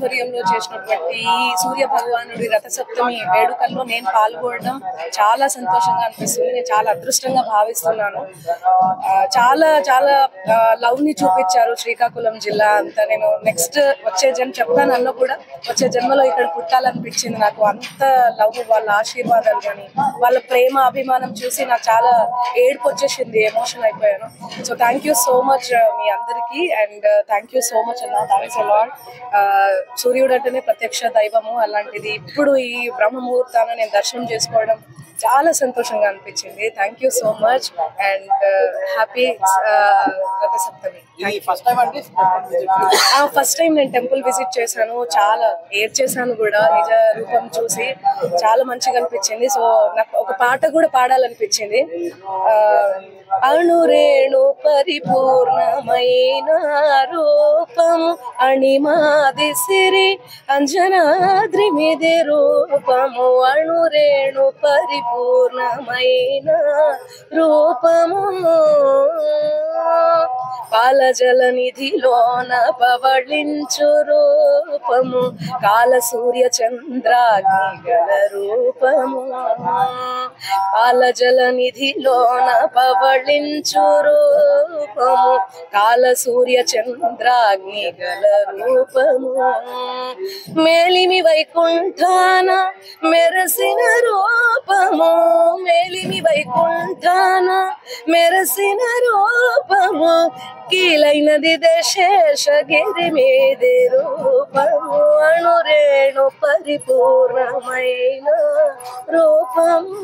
ఆధ్వర్యంలో చేసినటువంటి ఈ సూర్య భగవానుడి రథసప్తమి వేడుకల్లో నేను పాల్గొనడం చాలా సంతోషంగా అనిపిస్తుంది. నేను చాలా అదృష్టంగా భావిస్తున్నాను. చాలా చాలా లవ్ ని చూపించారు శ్రీకాకుళం జిల్లా అంతా. నేను నెక్స్ట్ వచ్చే చెప్తానన్నా కూడా వచ్చే జన్మలో ఇక్కడ పుట్టాలనిపించింది నాకు. అంత లవ్, వాళ్ళ ఆశీర్వాదాలు కానీ వాళ్ళ ప్రేమ అభిమానం చూసి నాకు చాలా ఏడుపు వచ్చేసింది, ఎమోషన్ అయిపోయాను. So thank you so much మీ అందరికీ, and thank you so much అన్న. Thanks a lot. సూర్యుడు అంటేనే ప్రత్యక్ష దైవము, అలాంటిది ఇప్పుడు ఈ బ్రహ్మ ముహూర్తాన నేను దర్శనం చేసుకోవడం చాలా సంతోషంగా అనిపించింది. Thank you so much and happy Rathasaptami. First time నేను టెంపుల్ విజిట్ చేశాను, చాలా ఏడ్చేసాను కూడా నిజ రూపం చూసి. చాలా మంచిగా అనిపించింది. సో నాకు ఒక పాట కూడా పాడాలనిపించింది. అణురేణు పరిపూర్ణమైన రూపము అణిమాది సిరి అంజనాద్రి మిది రూపము. అణురేణు పరిపూర్ణమైన రూపము పాలజల నిధిలోన పవళించు రూపము. కాల సూర్య చంద్రాగ్ని గల రూపము. పాలజల నిధిలోన పవళించు రూపము. కాల సూర్య చంద్రాగ్ని గల రూపము. మేలిమి వైకుంఠాన మెరసిన రూపము. మేలిమి వైకుంఠాన మెరసిన రూపము. కీలైనది దశేషగిరి మీది రూపము. అణురేణు పరిపూర్ణమైన రూపము.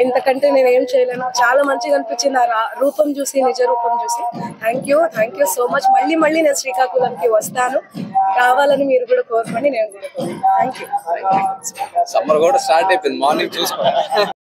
ఇంతకంటే నేనేం చేయలేను. చాలా మంచిగా అనిపించింది ఆ రూపం చూసి, నిజ రూపం చూసి. Thank you so much. మళ్ళీ నేను శ్రీకాకుళంకి వస్తాను. రావాలని మీరు కూడా కోరుకోండి, నేను కూడా కోరుకుంటాను. Thank you. సమ్మర్ కూడా స్టార్ట్ అయిపోయింది, మార్నింగ్ చూసుకోండి.